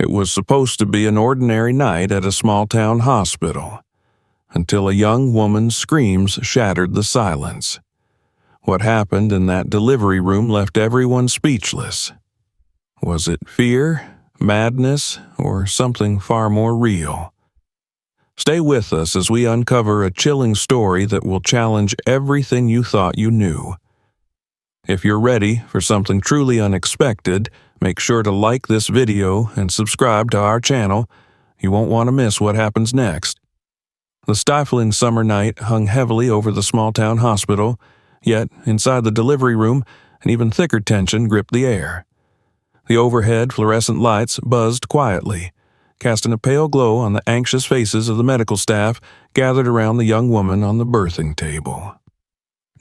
It was supposed to be an ordinary night at a small-town hospital, until a young woman's screams shattered the silence. What happened in that delivery room left everyone speechless. Was it fear, madness, or something far more real? Stay with us as we uncover a chilling story that will challenge everything you thought you knew. If you're ready for something truly unexpected, make sure to like this video and subscribe to our channel. You won't want to miss what happens next. The stifling summer night hung heavily over the small-town hospital, yet inside the delivery room, an even thicker tension gripped the air. The overhead fluorescent lights buzzed quietly, casting a pale glow on the anxious faces of the medical staff gathered around the young woman on the birthing table.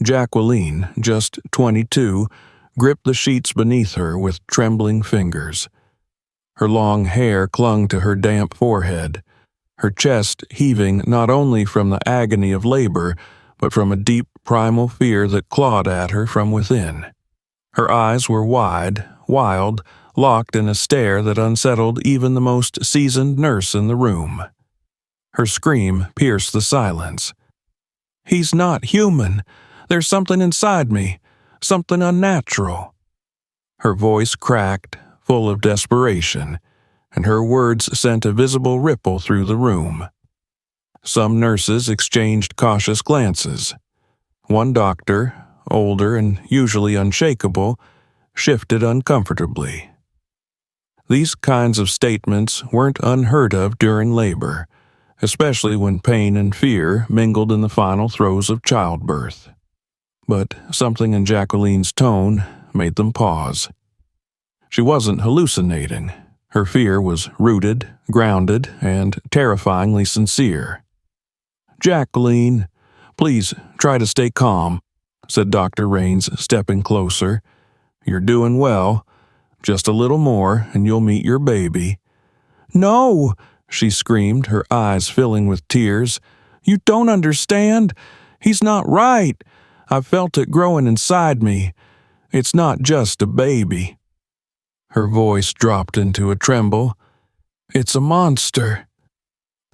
Jacqueline, just 22, gripped the sheets beneath her with trembling fingers. Her long hair clung to her damp forehead, her chest heaving not only from the agony of labor, but from a deep primal fear that clawed at her from within. Her eyes were wide, wild, locked in a stare that unsettled even the most seasoned nurse in the room. Her scream pierced the silence. "He's not human! There's something inside me, something unnatural." Her voice cracked, full of desperation, and her words sent a visible ripple through the room. Some nurses exchanged cautious glances. One doctor, older and usually unshakable, shifted uncomfortably. These kinds of statements weren't unheard of during labor, especially when pain and fear mingled in the final throes of childbirth. But something in Jacqueline's tone made them pause. She wasn't hallucinating. Her fear was rooted, grounded, and terrifyingly sincere. "Jacqueline, please try to stay calm," said Dr. Raines, stepping closer. "You're doing well. Just a little more, and you'll meet your baby." "No!" she screamed, her eyes filling with tears. "You don't understand. He's not right. I've felt it growing inside me. It's not just a baby." Her voice dropped into a tremble. "It's a monster."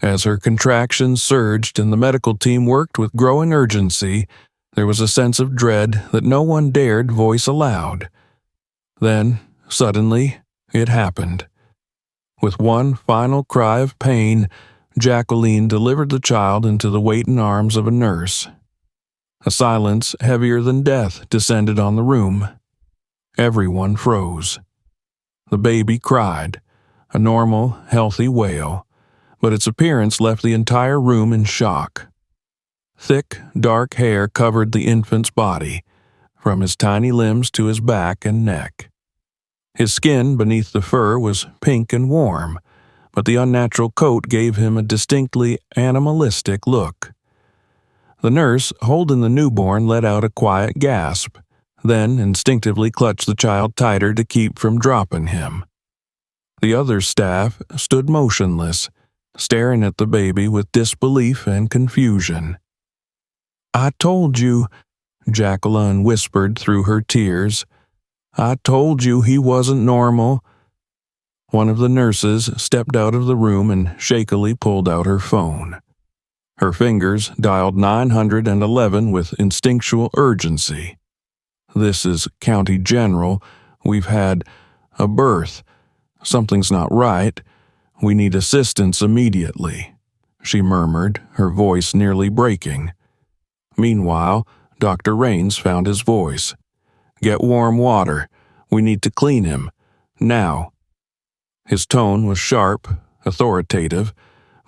As her contractions surged and the medical team worked with growing urgency, there was a sense of dread that no one dared voice aloud. Then, suddenly, it happened. With one final cry of pain, Jacqueline delivered the child into the waiting arms of a nurse. A silence heavier than death descended on the room. Everyone froze. The baby cried, a normal, healthy wail, but its appearance left the entire room in shock. Thick, dark hair covered the infant's body, from his tiny limbs to his back and neck. His skin beneath the fur was pink and warm, but the unnatural coat gave him a distinctly animalistic look. The nurse, holding the newborn, let out a quiet gasp, then instinctively clutched the child tighter to keep from dropping him. The other staff stood motionless, staring at the baby with disbelief and confusion. "I told you," Jacqueline whispered through her tears. "I told you he wasn't normal." One of the nurses stepped out of the room and shakily pulled out her phone. Her fingers dialed 911 with instinctual urgency. "This is County General. We've had a birth. Something's not right. We need assistance immediately," she murmured, her voice nearly breaking. Meanwhile, Dr. Raines found his voice. "Get warm water. We need to clean him. Now." His tone was sharp, authoritative,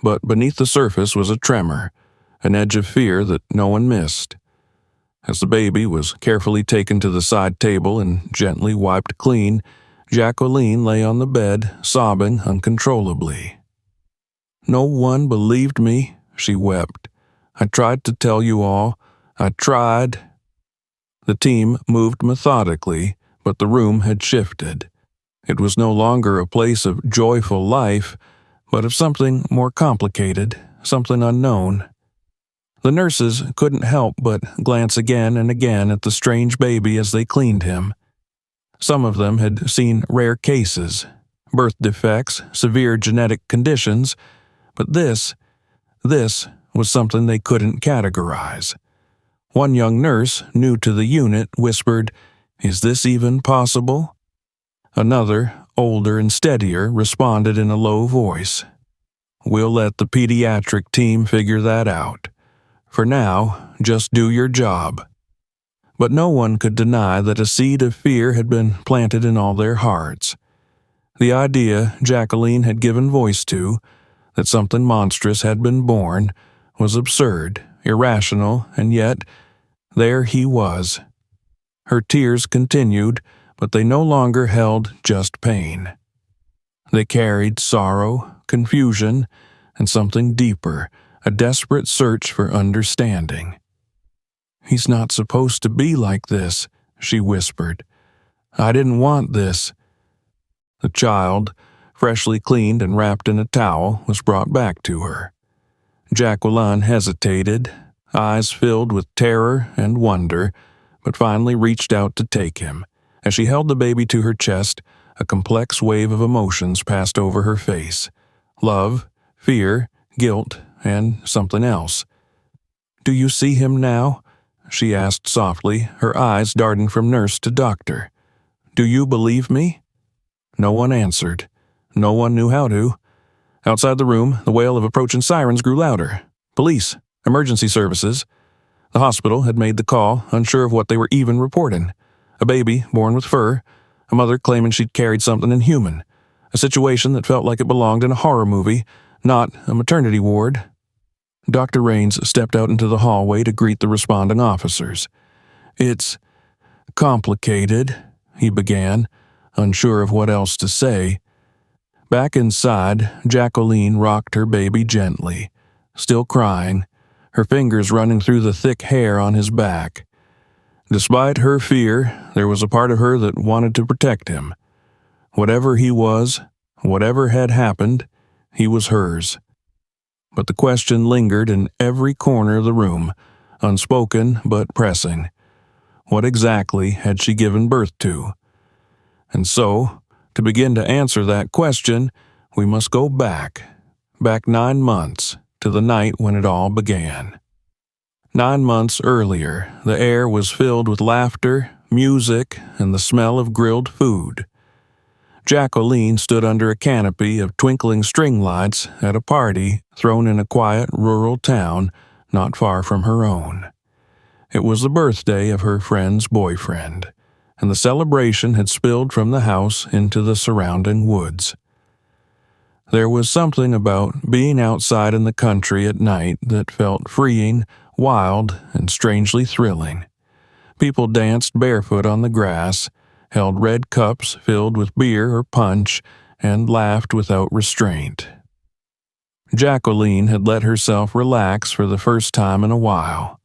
but beneath the surface was a tremor, an edge of fear that no one missed. As the baby was carefully taken to the side table and gently wiped clean, Jacqueline lay on the bed, sobbing uncontrollably. "No one believed me," she wept. "I tried to tell you all. I tried." The team moved methodically, but the room had shifted. It was no longer a place of joyful life, but of something more complicated, something unknown. The nurses couldn't help but glance again and again at the strange baby as they cleaned him. Some of them had seen rare cases, birth defects, severe genetic conditions, but this was something they couldn't categorize. One young nurse, new to the unit, whispered, "Is this even possible?" Another, older and steadier, responded in a low voice, "We'll let the pediatric team figure that out. For now, just do your job." But no one could deny that a seed of fear had been planted in all their hearts. The idea Jacqueline had given voice to, that something monstrous had been born, was absurd, irrational, and yet there he was. Her tears continued, but they no longer held just pain. They carried sorrow, confusion, and something deeper, a desperate search for understanding. "He's not supposed to be like this," she whispered. "I didn't want this." The child, freshly cleaned and wrapped in a towel, was brought back to her. Jacqueline hesitated, eyes filled with terror and wonder, but finally reached out to take him. As she held the baby to her chest, a complex wave of emotions passed over her face. Love, fear, guilt, and something else. "Do you see him now?" she asked softly, her eyes darting from nurse to doctor. "Do you believe me?" No one answered. No one knew how to. Outside the room, the wail of approaching sirens grew louder. Police, emergency services. The hospital had made the call, unsure of what they were even reporting. A baby born with fur, a mother claiming she'd carried something inhuman. A situation that felt like it belonged in a horror movie, not a maternity ward. Dr. Raines stepped out into the hallway to greet the responding officers. "It's complicated," he began, unsure of what else to say. Back inside, Jacqueline rocked her baby gently, still crying, her fingers running through the thick hair on his back. Despite her fear, there was a part of her that wanted to protect him. Whatever he was, whatever had happened, he was hers. But the question lingered in every corner of the room, unspoken but pressing. What exactly had she given birth to? And so, to begin to answer that question, we must go back 9 months, to the night when it all began. 9 months earlier, the air was filled with laughter, music, and the smell of grilled food. Jacqueline stood under a canopy of twinkling string lights at a party thrown in a quiet rural town not far from her own. It was the birthday of her friend's boyfriend, and the celebration had spilled from the house into the surrounding woods. There was something about being outside in the country at night that felt freeing, wild, and strangely thrilling. People danced barefoot on the grass, held red cups filled with beer or punch, and laughed without restraint. Jacqueline had let herself relax for the first time in a while.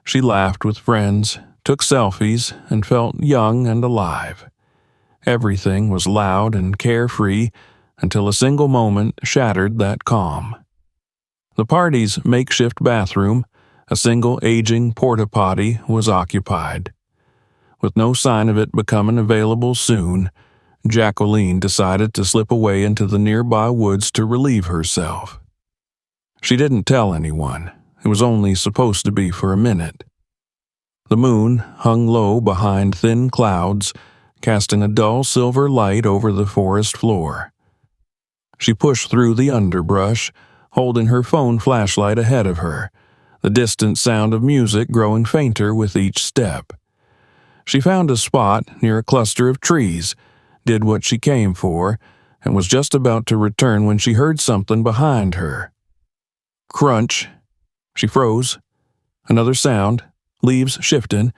She laughed with friends, took selfies, and felt young and alive. Everything was loud and carefree until a single moment shattered that calm. The party's makeshift bathroom, a single aging porta-potty, was occupied. With no sign of it becoming available soon, Jacqueline decided to slip away into the nearby woods to relieve herself. She didn't tell anyone. It was only supposed to be for a minute. The moon hung low behind thin clouds, casting a dull silver light over the forest floor. She pushed through the underbrush, holding her phone flashlight ahead of her, the distant sound of music growing fainter with each step. She found a spot near a cluster of trees, did what she came for, and was just about to return when she heard something behind her. Crunch. She froze. Another sound, leaves shifting,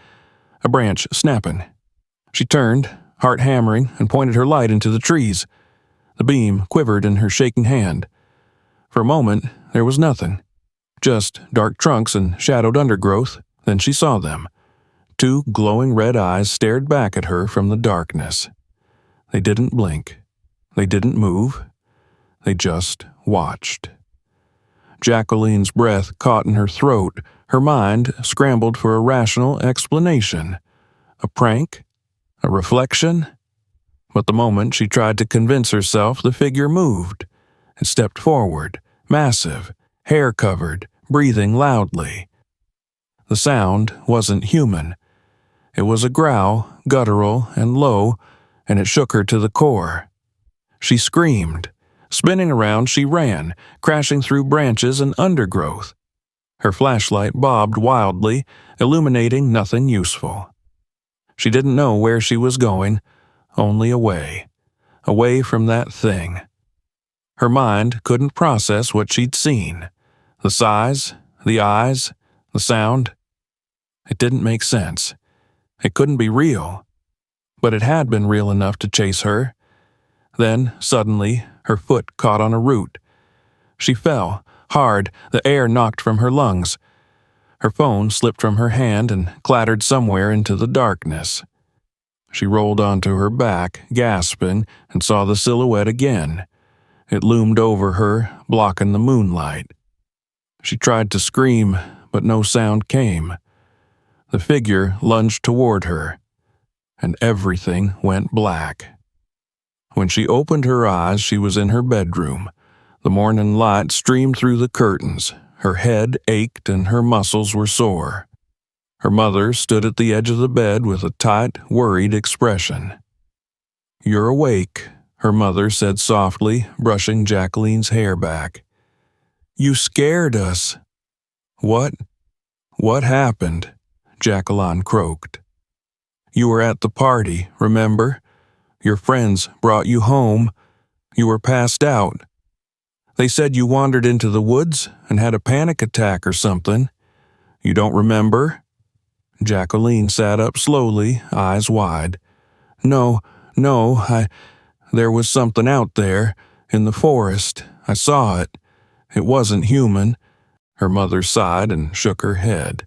a branch snapping. She turned, heart hammering, and pointed her light into the trees. The beam quivered in her shaking hand. For a moment, there was nothing. Just dark trunks and shadowed undergrowth. Then she saw them. 2 glowing red eyes stared back at her from the darkness. They didn't blink. They didn't move. They just watched. Jacqueline's breath caught in her throat. Her mind scrambled for a rational explanation. A prank? A reflection? But the moment she tried to convince herself, the figure moved. It stepped forward, massive, hair covered, breathing loudly. The sound wasn't human. It was a growl, guttural and low, and it shook her to the core. She screamed. Spinning around, she ran, crashing through branches and undergrowth. Her flashlight bobbed wildly, illuminating nothing useful. She didn't know where she was going, only away. Away from that thing. Her mind couldn't process what she'd seen. The size, the eyes, the sound. It didn't make sense. It couldn't be real. But it had been real enough to chase her. Then, suddenly, her foot caught on a root. She fell, hard, the air knocked from her lungs. Her phone slipped from her hand and clattered somewhere into the darkness. She rolled onto her back, gasping, and saw the silhouette again. It loomed over her, blocking the moonlight. She tried to scream, but no sound came. The figure lunged toward her, and everything went black. When she opened her eyes, she was in her bedroom. The morning light streamed through the curtains. Her head ached and her muscles were sore. Her mother stood at the edge of the bed with a tight, worried expression. "You're awake," her mother said softly, brushing Jacqueline's hair back. "You scared us." "What? What happened?" Jacqueline croaked. "You were at the party, remember? Your friends brought you home. You were passed out. They said you wandered into the woods and had a panic attack or something. You don't remember?" Jacqueline sat up slowly, eyes wide. No, there was something out there, in the forest. I saw it. It wasn't human." Her mother sighed and shook her head.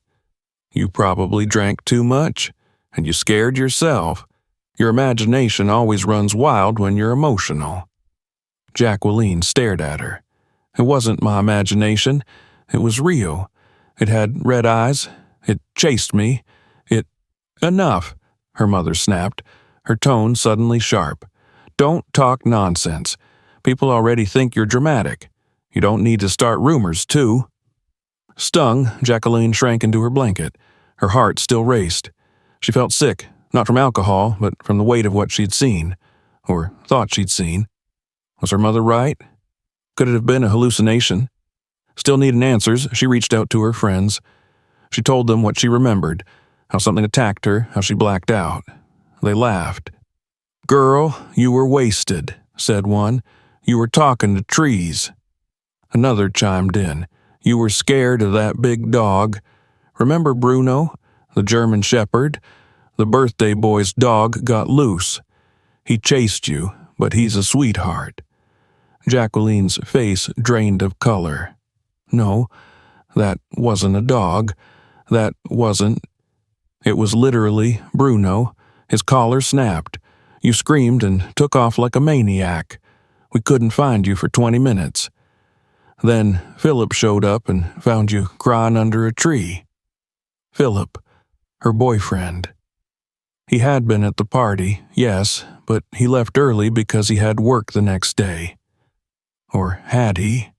"You probably drank too much, and you scared yourself. Your imagination always runs wild when you're emotional." Jacqueline stared at her. "It wasn't my imagination. It was real. It had red eyes. It chased me. Enough," her mother snapped, her tone suddenly sharp. "Don't talk nonsense. People already think you're dramatic. You don't need to start rumors, too." Stung, Jacqueline shrank into her blanket. Her heart still raced. She felt sick, not from alcohol, but from the weight of what she'd seen, or thought she'd seen. Was her mother right? Could it have been a hallucination? Still needing answers, she reached out to her friends. She told them what she remembered, how something attacked her, how she blacked out. They laughed. "Girl, you were wasted," said one. "You were talking to trees." Another chimed in. "You were scared of that big dog. Remember Bruno, the German shepherd? The birthday boy's dog got loose. He chased you, but he's a sweetheart." Jacqueline's face drained of color. "No, that wasn't a dog. That wasn't. It was literally Bruno. His collar snapped. You screamed and took off like a maniac. We couldn't find you for 20 minutes. Then Philip showed up and found you crying under a tree." Philip, her boyfriend. He had been at the party, yes, but he left early because he had work the next day. Or had he?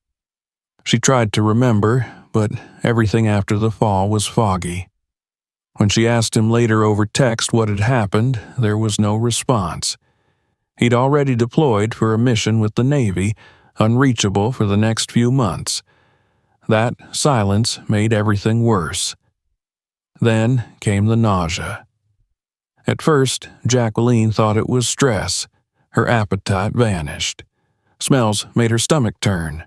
She tried to remember, but everything after the fall was foggy. When she asked him later over text what had happened, there was no response. He'd already deployed for a mission with the Navy, unreachable for the next few months. That silence made everything worse. Then came the nausea. At first, Jacqueline thought it was stress. Her appetite vanished. Smells made her stomach turn.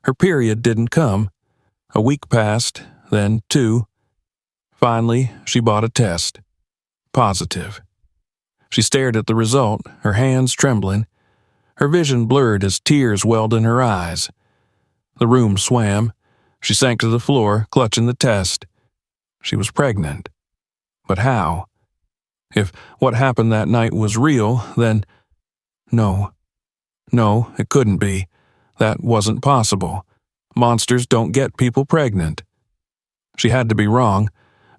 Her period didn't come. A week passed, then 2. Finally, she bought a test. Positive. She stared at the result, her hands trembling. Her vision blurred as tears welled in her eyes. The room swam. She sank to the floor, clutching the test. She was pregnant. But how? If what happened that night was real, then... No, it couldn't be. That wasn't possible. Monsters don't get people pregnant. She had to be wrong.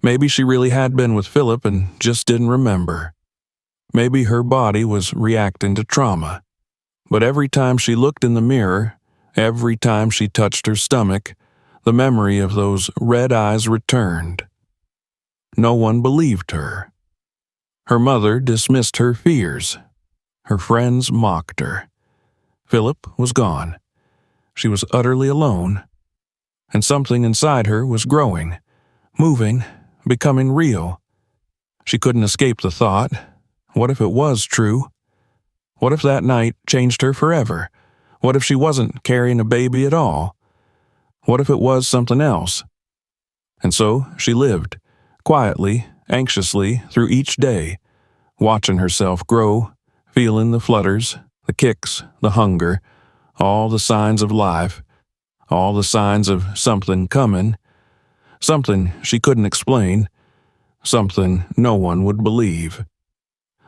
Maybe she really had been with Philip and just didn't remember. Maybe her body was reacting to trauma. But every time she looked in the mirror, every time she touched her stomach, the memory of those red eyes returned. No one believed her. Her mother dismissed her fears. Her friends mocked her. Philip was gone. She was utterly alone. And something inside her was growing, moving, becoming real. She couldn't escape the thought, what if it was true? What if that night changed her forever? What if she wasn't carrying a baby at all? What if it was something else? And so she lived, quietly, anxiously, through each day, watching herself grow, feeling the flutters, the kicks, the hunger, all the signs of life, all the signs of something coming, something she couldn't explain, something no one would believe.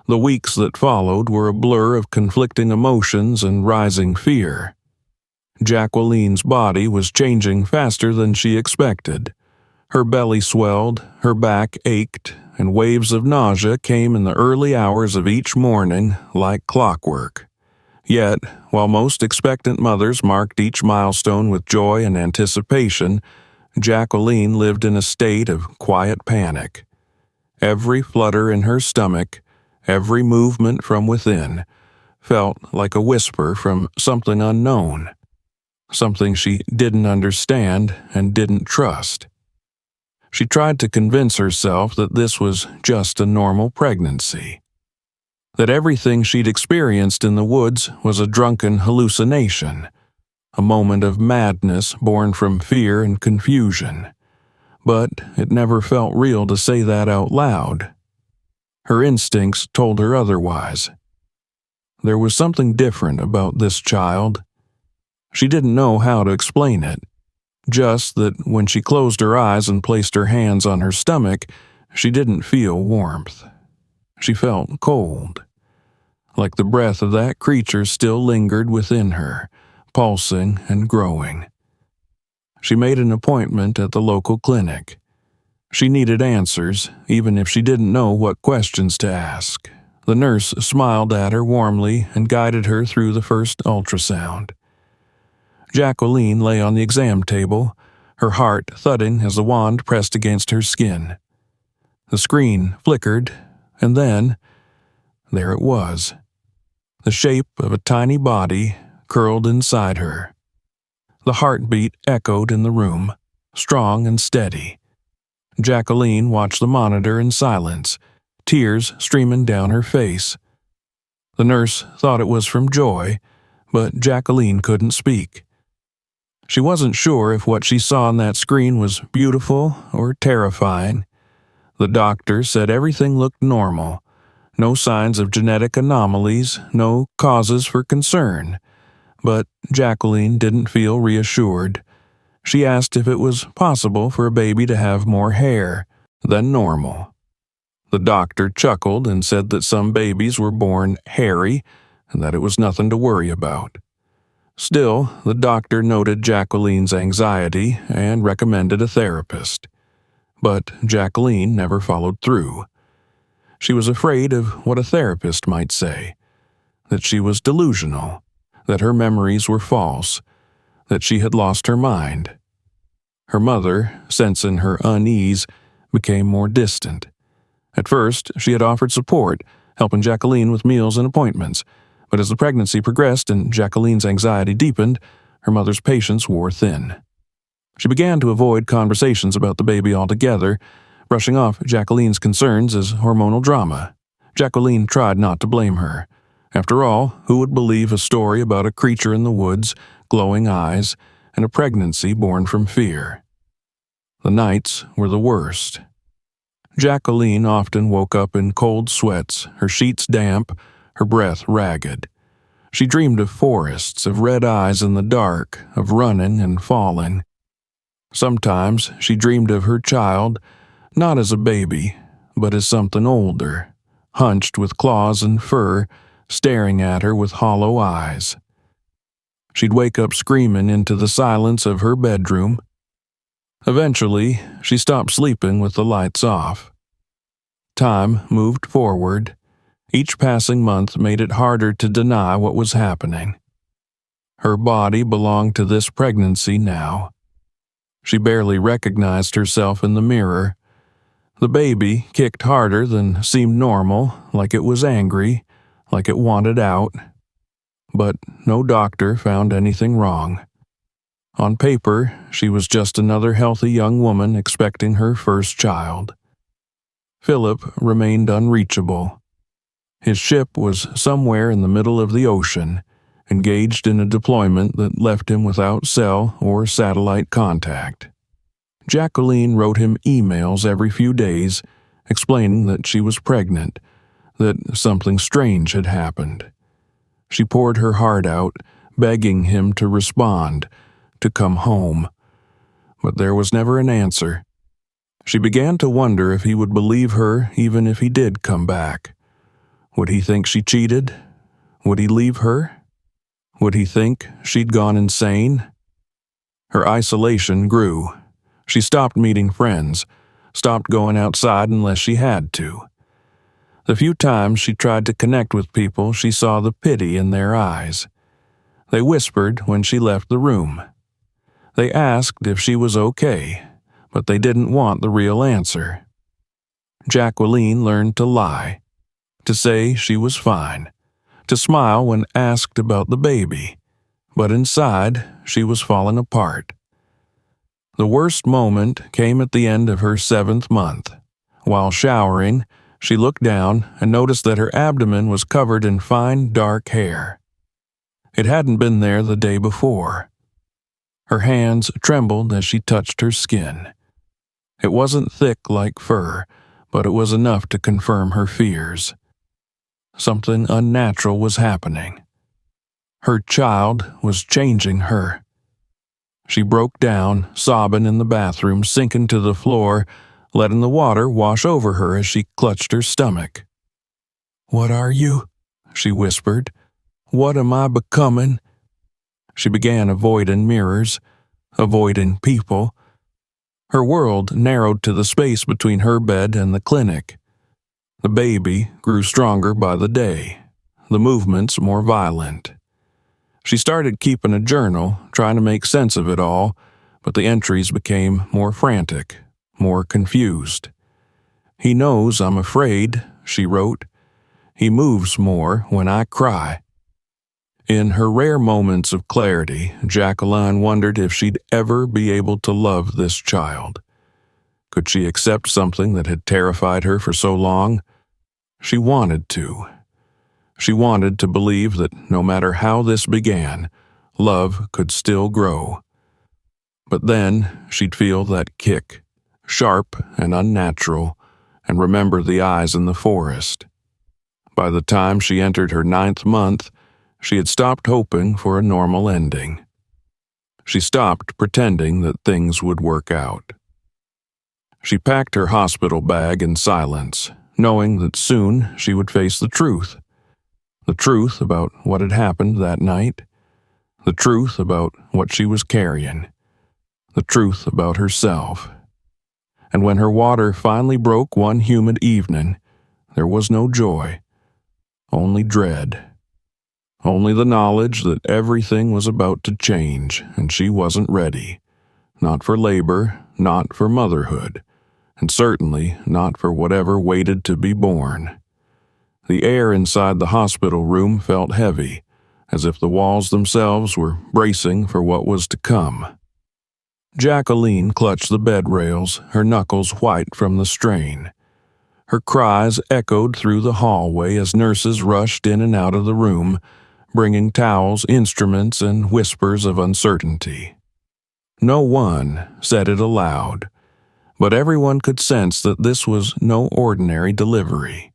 The weeks that followed were a blur of conflicting emotions and rising fear. Jacqueline's body was changing faster than she expected. Her belly swelled, her back ached, and waves of nausea came in the early hours of each morning like clockwork. Yet, while most expectant mothers marked each milestone with joy and anticipation, Jacqueline lived in a state of quiet panic. Every flutter in her stomach, every movement from within, felt like a whisper from something unknown, something she didn't understand and didn't trust. She tried to convince herself that this was just a normal pregnancy, that everything she'd experienced in the woods was a drunken hallucination, a moment of madness born from fear and confusion. But it never felt real to say that out loud. Her instincts told her otherwise. There was something different about this child. She didn't know how to explain it, just that when she closed her eyes and placed her hands on her stomach, she didn't feel warmth. She felt cold, like the breath of that creature still lingered within her, pulsing and growing. She made an appointment at the local clinic. She needed answers, even if she didn't know what questions to ask. The nurse smiled at her warmly and guided her through the first ultrasound. Jacqueline lay on the exam table, her heart thudding as the wand pressed against her skin. The screen flickered, and then, there it was, the shape of a tiny body curled inside her. The heartbeat echoed in the room, strong and steady. Jacqueline watched the monitor in silence, tears streaming down her face. The nurse thought it was from joy, but Jacqueline couldn't speak. She wasn't sure if what she saw on that screen was beautiful or terrifying. The doctor said everything looked normal. No signs of genetic anomalies, no causes for concern. But Jacqueline didn't feel reassured. She asked if it was possible for a baby to have more hair than normal. The doctor chuckled and said that some babies were born hairy and that it was nothing to worry about. Still, the doctor noted Jacqueline's anxiety and recommended a therapist. But Jacqueline never followed through. She was afraid of what a therapist might say, that she was delusional, that her memories were false, that she had lost her mind. Her mother, sensing her unease, became more distant. At first, she had offered support, helping Jacqueline with meals and appointments, but as the pregnancy progressed and Jacqueline's anxiety deepened, her mother's patience wore thin. She began to avoid conversations about the baby altogether, brushing off Jacqueline's concerns as hormonal drama. Jacqueline tried not to blame her. After all, who would believe a story about a creature in the woods, glowing eyes, and a pregnancy born from fear? The nights were the worst. Jacqueline often woke up in cold sweats, her sheets damp, her breath ragged. She dreamed of forests, of red eyes in the dark, of running and falling. Sometimes she dreamed of her child, not as a baby, but as something older, hunched with claws and fur, staring at her with hollow eyes. She'd wake up screaming into the silence of her bedroom. Eventually, she stopped sleeping with the lights off. Time moved forward. Each passing month made it harder to deny what was happening. Her body belonged to this pregnancy now. She barely recognized herself in the mirror. The baby kicked harder than seemed normal, like it was angry, like it wanted out. But no doctor found anything wrong. On paper, she was just another healthy young woman expecting her first child. Philip remained unreachable. His ship was somewhere in the middle of the ocean, engaged in a deployment that left him without cell or satellite contact. Jacqueline wrote him emails every few days, explaining that she was pregnant, that something strange had happened. She poured her heart out, begging him to respond, to come home. But there was never an answer. She began to wonder if he would believe her even if he did come back. Would he think she cheated? Would he leave her? Would he think she'd gone insane? Her isolation grew. She stopped meeting friends, stopped going outside unless she had to. The few times she tried to connect with people, she saw the pity in their eyes. They whispered when she left the room. They asked if she was okay, but they didn't want the real answer. Jacqueline learned to lie, to say she was fine, to smile when asked about the baby, but inside she was falling apart. The worst moment came at the end of her 7th month. While showering, she looked down and noticed that her abdomen was covered in fine, dark hair. It hadn't been there the day before. Her hands trembled as she touched her skin. It wasn't thick like fur, but it was enough to confirm her fears. Something unnatural was happening. Her child was changing her. She broke down, sobbing in the bathroom, sinking to the floor, letting the water wash over her as she clutched her stomach. "What are you?" she whispered. "What am I becoming?" She began avoiding mirrors, avoiding people. Her world narrowed to the space between her bed and the clinic. The baby grew stronger by the day, the movements more violent. She started keeping a journal, trying to make sense of it all, but the entries became more frantic, more confused. "He knows I'm afraid," she wrote. "He moves more when I cry." In her rare moments of clarity, Jacqueline wondered if she'd ever be able to love this child. Could she accept something that had terrified her for so long? She wanted to. She wanted to believe that no matter how this began, love could still grow. But then she'd feel that kick, sharp and unnatural, and remember the eyes in the forest. By the time she entered her 9th month, she had stopped hoping for a normal ending. She stopped pretending that things would work out. She packed her hospital bag in silence, knowing that soon she would face the truth. The truth about what had happened that night. The truth about what she was carrying. The truth about herself. And when her water finally broke one humid evening, there was no joy, only dread. Only the knowledge that everything was about to change, and she wasn't ready. Not for labor, not for motherhood, and certainly not for whatever waited to be born. The air inside the hospital room felt heavy, as if the walls themselves were bracing for what was to come. Jacqueline clutched the bed rails, her knuckles white from the strain. Her cries echoed through the hallway as nurses rushed in and out of the room, bringing towels, instruments, and whispers of uncertainty. No one said it aloud, but everyone could sense that this was no ordinary delivery.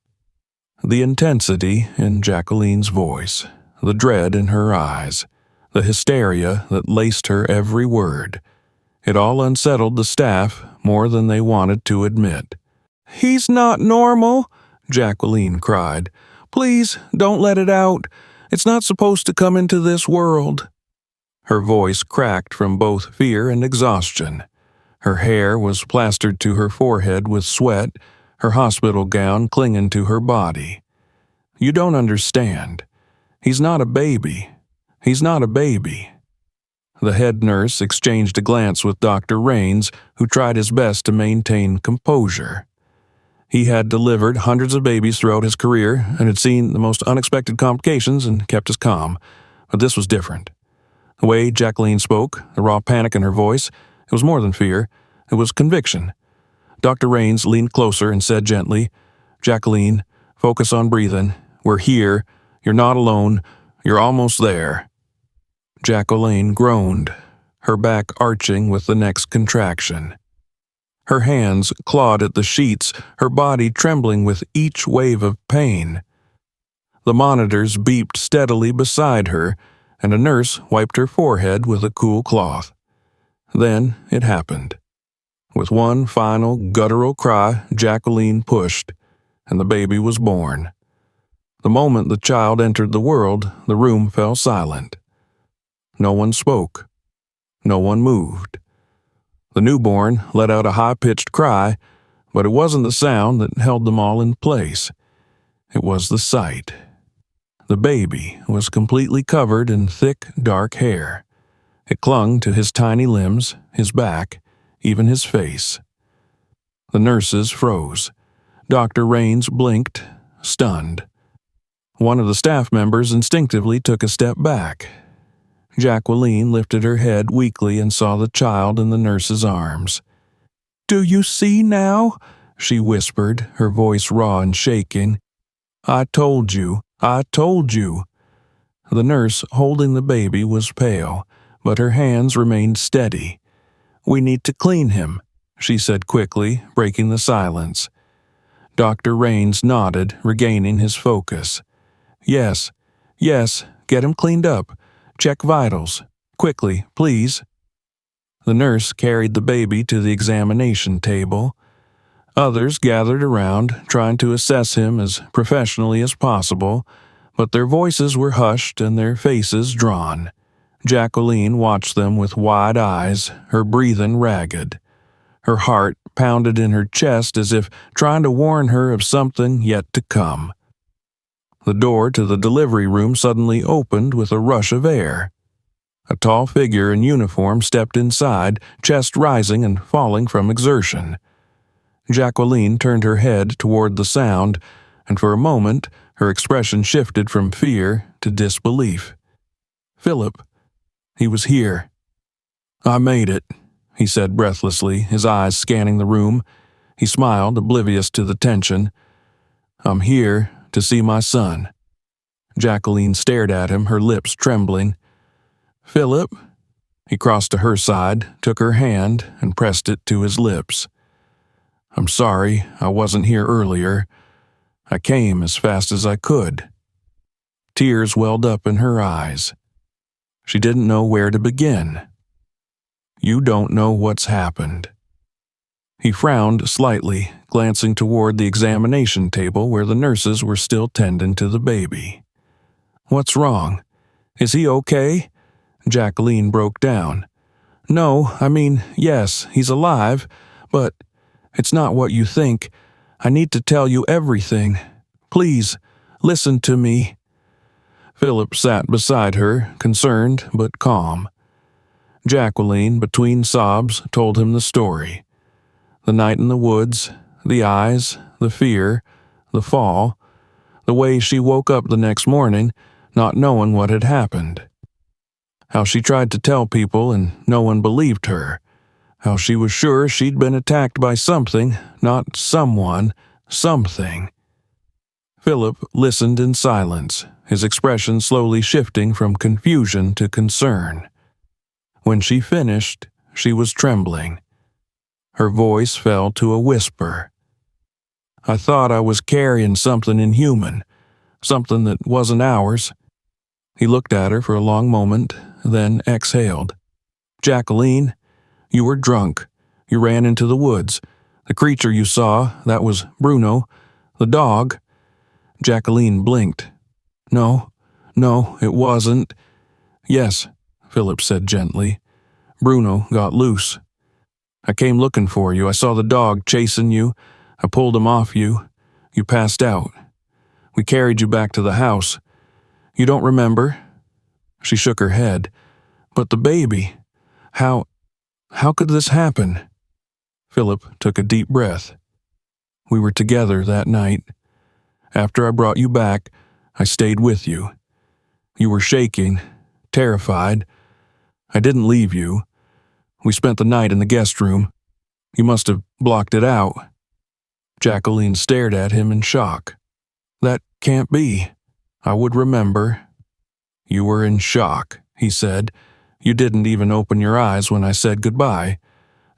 The intensity in Jacqueline's voice, the dread in her eyes, the hysteria that laced her every word, it all unsettled the staff more than they wanted to admit. "He's not normal," Jacqueline cried. "Please, don't let it out. It's not supposed to come into this world." Her voice cracked from both fear and exhaustion. Her hair was plastered to her forehead with sweat, her hospital gown clinging to her body. You don't understand. He's not a baby. He's not a baby." The head nurse exchanged a glance with Dr. Raines, who tried his best to maintain composure. He had delivered hundreds of babies throughout his career and had seen the most unexpected complications and kept his calm. But this was different. The way Jacqueline spoke, the raw panic in her voice, it was more than fear. It was conviction. Dr. Raines leaned closer and said gently, "Jacqueline, focus on breathing. We're here. You're not alone. You're almost there." Jacqueline groaned, her back arching with the next contraction. Her hands clawed at the sheets, her body trembling with each wave of pain. The monitors beeped steadily beside her, and a nurse wiped her forehead with a cool cloth. Then it happened. With one final guttural cry, Jacqueline pushed, and the baby was born. The moment the child entered the world, the room fell silent. No one spoke. No one moved. The newborn let out a high-pitched cry, but it wasn't the sound that held them all in place. It was the sight. The baby was completely covered in thick, dark hair. It clung to his tiny limbs, his back, even his face. The nurses froze. Dr. Raines blinked, stunned. One of the staff members instinctively took a step back. Jacqueline lifted her head weakly and saw the child in the nurse's arms. "Do you see now?" she whispered, her voice raw and shaking. "I told you. I told you." The nurse holding the baby was pale, but her hands remained steady. "We need to clean him," she said quickly, breaking the silence. Dr. Raines nodded, regaining his focus. Yes, get him cleaned up. Check vitals. Quickly, please." The nurse carried the baby to the examination table. Others gathered around, trying to assess him as professionally as possible, but their voices were hushed and their faces drawn. Jacqueline watched them with wide eyes, her breathing ragged. Her heart pounded in her chest as if trying to warn her of something yet to come. The door to the delivery room suddenly opened with a rush of air. A tall figure in uniform stepped inside, chest rising and falling from exertion. Jacqueline turned her head toward the sound, and for a moment her expression shifted from fear to disbelief. Philip. He was here. "I made it," he said breathlessly, his eyes scanning the room. He smiled, oblivious to the tension. "I'm here to see my son." Jacqueline stared at him, her lips trembling. "Philip." He crossed to her side, took her hand, and pressed it to his lips. "I'm sorry I wasn't here earlier. I came as fast as I could." Tears welled up in her eyes. She didn't know where to begin. "You don't know what's happened." He frowned slightly, glancing toward the examination table where the nurses were still tending to the baby. "What's wrong? Is he okay?" Jacqueline broke down. "No, yes, he's alive, but it's not what you think. I need to tell you everything. Please, listen to me." Philip sat beside her, concerned but calm. Jacqueline, between sobs, told him the story. The night in the woods, the eyes, the fear, the fall, the way she woke up the next morning, not knowing what had happened. How she tried to tell people and no one believed her. How she was sure she'd been attacked by something, not someone, something. Philip listened in silence, his expression slowly shifting from confusion to concern. When she finished, she was trembling. Her voice fell to a whisper. "I thought I was carrying something inhuman, something that wasn't ours." He looked at her for a long moment, then exhaled. "Jacqueline, you were drunk. You ran into the woods. The creature you saw, that was Bruno. The dog." Jacqueline blinked. No, it wasn't." "Yes," Philip said gently. "Bruno got loose. I came looking for you. I saw the dog chasing you. I pulled him off you. You passed out. We carried you back to the house. You don't remember?" She shook her head. "But the baby, how could this happen?" Philip took a deep breath. "We were together that night. After I brought you back, I stayed with you. You were shaking, terrified. I didn't leave you. We spent the night in the guest room. You must have blocked it out." Jacqueline stared at him in shock. "That can't be. I would remember." "You were in shock," he said. "You didn't even open your eyes when I said goodbye.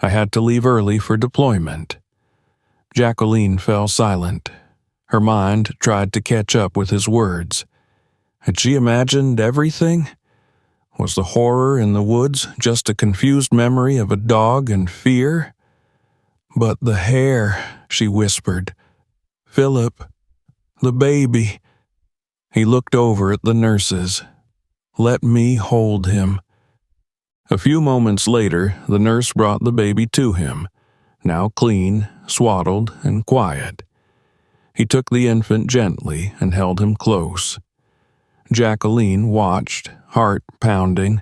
I had to leave early for deployment." Jacqueline fell silent. Her mind tried to catch up with his words. Had she imagined everything? Was the horror in the woods just a confused memory of a dog and fear? "But the hair," she whispered. "Philip, the baby." He looked over at the nurses. "Let me hold him." A few moments later, the nurse brought the baby to him, now clean, swaddled, and quiet. He took the infant gently and held him close. Jacqueline watched, heart pounding.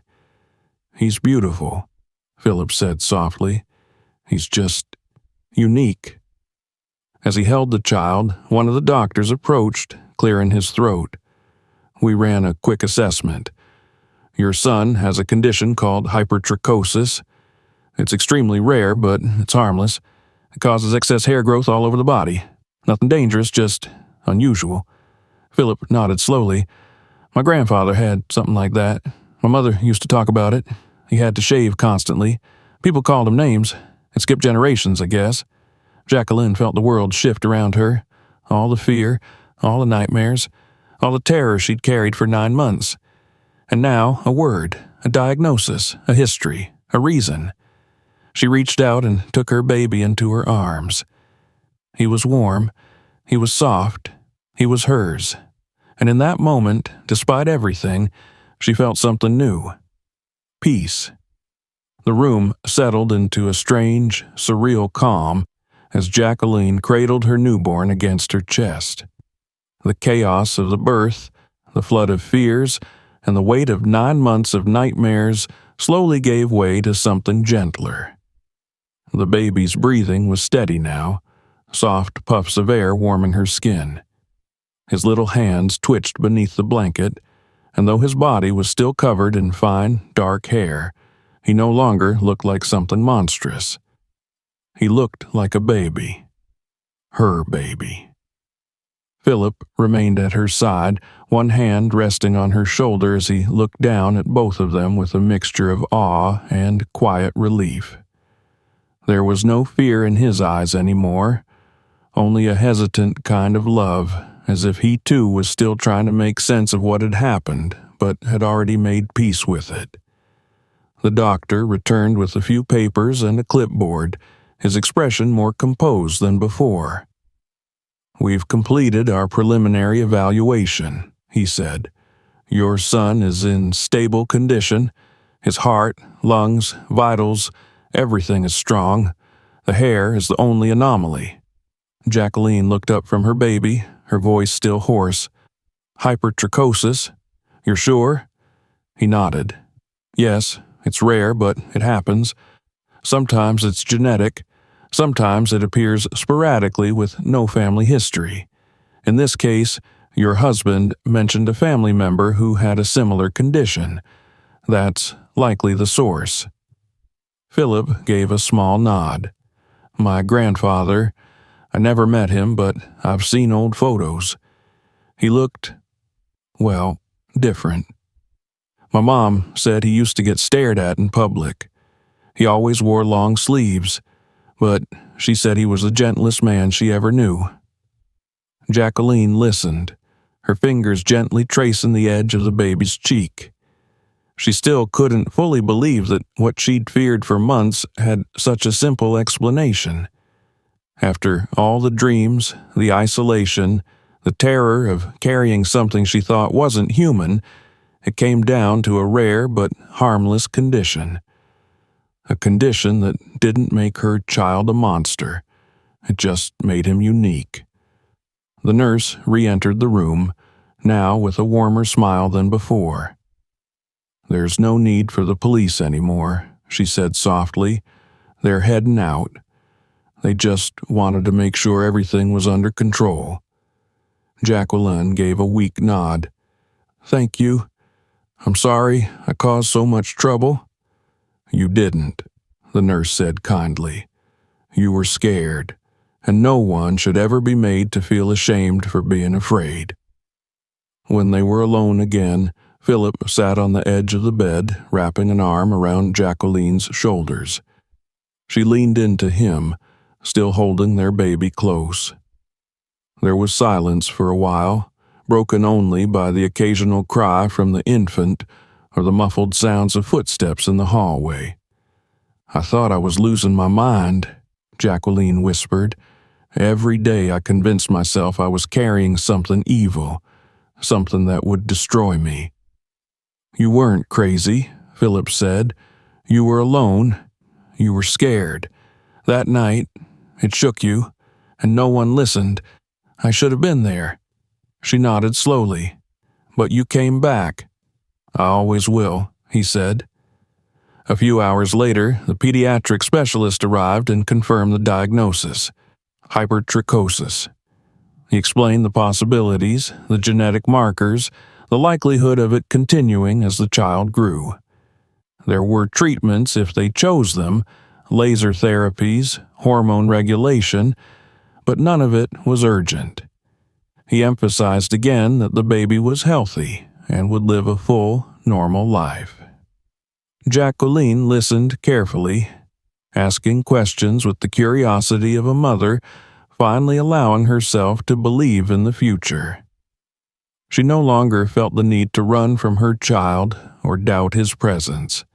"He's beautiful," Philip said softly. "He's just unique." As he held the child, one of the doctors approached, clearing his throat. "We ran a quick assessment. Your son has a condition called hypertrichosis. It's extremely rare, but it's harmless. It causes excess hair growth all over the body. Nothing dangerous, just unusual." Philip nodded slowly. "My grandfather had something like that. My mother used to talk about it. He had to shave constantly. People called him names. It skipped generations, I guess." Jacqueline felt the world shift around her. All the fear, all the nightmares, all the terror she'd carried for 9 months. And now, a word, a diagnosis, a history, a reason. She reached out and took her baby into her arms. He was warm, he was soft, he was hers. And in that moment, despite everything, she felt something new. Peace. The room settled into a strange, surreal calm as Jacqueline cradled her newborn against her chest. The chaos of the birth, the flood of fears, and the weight of 9 months of nightmares slowly gave way to something gentler. The baby's breathing was steady now, soft puffs of air warming her skin. His little hands twitched beneath the blanket, and though his body was still covered in fine, dark hair, he no longer looked like something monstrous. He looked like a baby. Her baby. Philip remained at her side, one hand resting on her shoulder as he looked down at both of them with a mixture of awe and quiet relief. There was no fear in his eyes anymore, only a hesitant kind of love, as if he too was still trying to make sense of what had happened, but had already made peace with it. The doctor returned with a few papers and a clipboard, his expression more composed than before. "We've completed our preliminary evaluation," he said. "Your son is in stable condition. His heart, lungs, vitals, everything is strong. The hair is the only anomaly." Jacqueline looked up from her baby, her voice still hoarse. "Hypertrichosis? You're sure?" He nodded. "Yes, it's rare, but it happens. Sometimes it's genetic. Sometimes it appears sporadically with no family history. In this case, your husband mentioned a family member who had a similar condition. That's likely the source." Philip gave a small nod. "My grandfather, I never met him, but I've seen old photos. He looked, well, different. My mom said he used to get stared at in public. He always wore long sleeves, but she said he was the gentlest man she ever knew." Jacqueline listened, her fingers gently tracing the edge of the baby's cheek. She still couldn't fully believe that what she'd feared for months had such a simple explanation. After all the dreams, the isolation, the terror of carrying something she thought wasn't human, it came down to a rare but harmless condition. A condition that didn't make her child a monster. It just made him unique. The nurse re-entered the room, now with a warmer smile than before. "There's no need for the police anymore," she said softly. "They're heading out. They just wanted to make sure everything was under control." Jacqueline gave a weak nod. "Thank you. I'm sorry I caused so much trouble." "You didn't," the nurse said kindly. "You were scared, and no one should ever be made to feel ashamed for being afraid." When they were alone again, Philip sat on the edge of the bed, wrapping an arm around Jacqueline's shoulders. She leaned into him, still holding their baby close. There was silence for a while, broken only by the occasional cry from the infant or the muffled sounds of footsteps in the hallway. "I thought I was losing my mind," Jacqueline whispered. "Every day I convinced myself I was carrying something evil, something that would destroy me." "You weren't crazy," Philip said. "You were alone. You were scared. That night, it shook you, and no one listened. I should have been there." She nodded slowly. "But you came back." "I always will," he said. A few hours later, the pediatric specialist arrived and confirmed the diagnosis: hypertrichosis. He explained the possibilities, the genetic markers, the likelihood of it continuing as the child grew. There were treatments if they chose them, laser therapies, hormone regulation, but none of it was urgent. He emphasized again that the baby was healthy and would live a full, normal life. Jacqueline listened carefully, asking questions with the curiosity of a mother finally allowing herself to believe in the future. She no longer felt the need to run from her child or doubt his presence.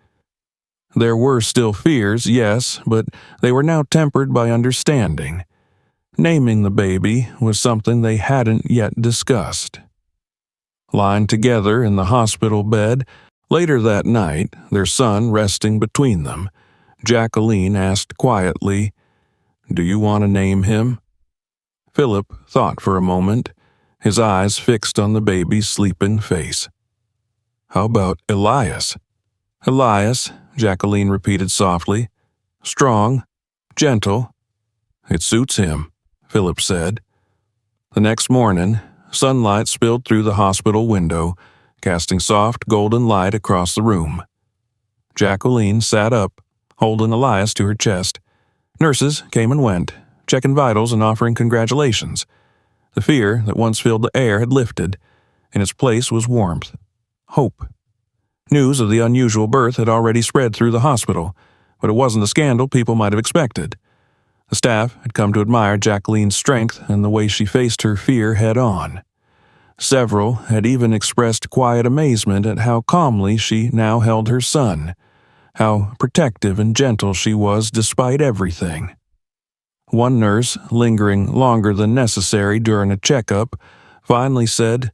There were still fears, yes, but they were now tempered by understanding. Naming the baby was something they hadn't yet discussed. Lying together in the hospital bed, later that night, their son resting between them, Jacqueline asked quietly, "Do you want to name him?" Philip thought for a moment, his eyes fixed on the baby's sleeping face. "How about Elias?" "Elias," Jacqueline repeated softly. "Strong, gentle." "It suits him," Philip said. The next morning, sunlight spilled through the hospital window, casting soft golden light across the room. Jacqueline sat up, holding Elias to her chest. Nurses came and went, checking vitals and offering congratulations. The fear that once filled the air had lifted. In its place was warmth, hope. News of the unusual birth had already spread through the hospital, but it wasn't the scandal people might have expected. The staff had come to admire Jacqueline's strength and the way she faced her fear head-on. Several had even expressed quiet amazement at how calmly she now held her son, how protective and gentle she was despite everything. One nurse, lingering longer than necessary during a checkup, finally said,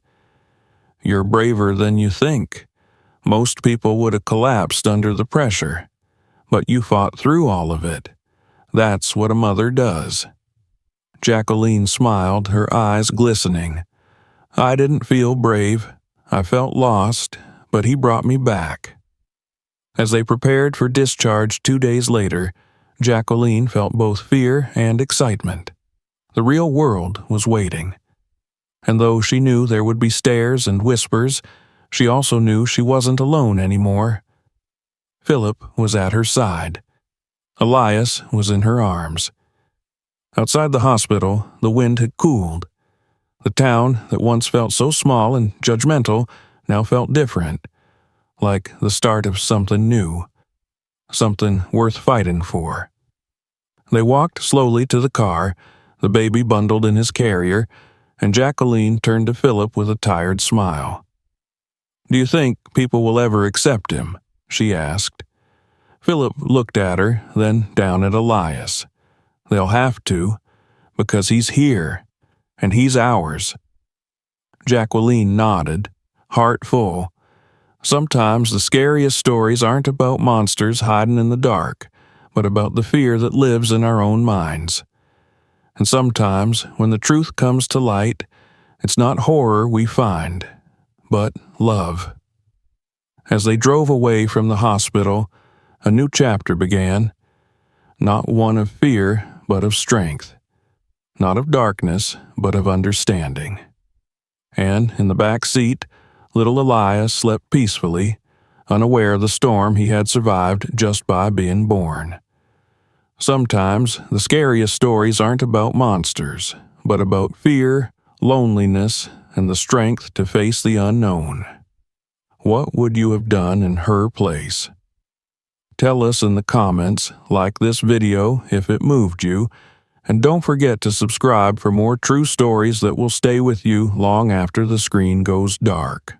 "You're braver than you think. Most people would have collapsed under the pressure, but you fought through all of it. That's what a mother does." Jacqueline smiled, her eyes glistening. "I didn't feel brave. I felt lost, but he brought me back." As they prepared for discharge 2 days later, Jacqueline felt both fear and excitement. The real world was waiting. And though she knew there would be stares and whispers, she also knew she wasn't alone anymore. Philip was at her side. Elias was in her arms. Outside the hospital, the wind had cooled. The town that once felt so small and judgmental now felt different, like the start of something new, something worth fighting for. They walked slowly to the car, the baby bundled in his carrier, and Jacqueline turned to Philip with a tired smile. "Do you think people will ever accept him?" she asked. Philip looked at her, then down at Elias. "They'll have to, because he's here, and he's ours." Jacqueline nodded, heart full. Sometimes the scariest stories aren't about monsters hiding in the dark, but about the fear that lives in our own minds. And sometimes, when the truth comes to light, it's not horror we find, but love. As they drove away from the hospital, a new chapter began, not one of fear, but of strength, not of darkness, but of understanding. And in the back seat, little Elias slept peacefully, unaware of the storm he had survived just by being born. Sometimes, the scariest stories aren't about monsters, but about fear, loneliness, and the strength to face the unknown. What would you have done in her place? Tell us in the comments, like this video if it moved you, and don't forget to subscribe for more true stories that will stay with you long after the screen goes dark.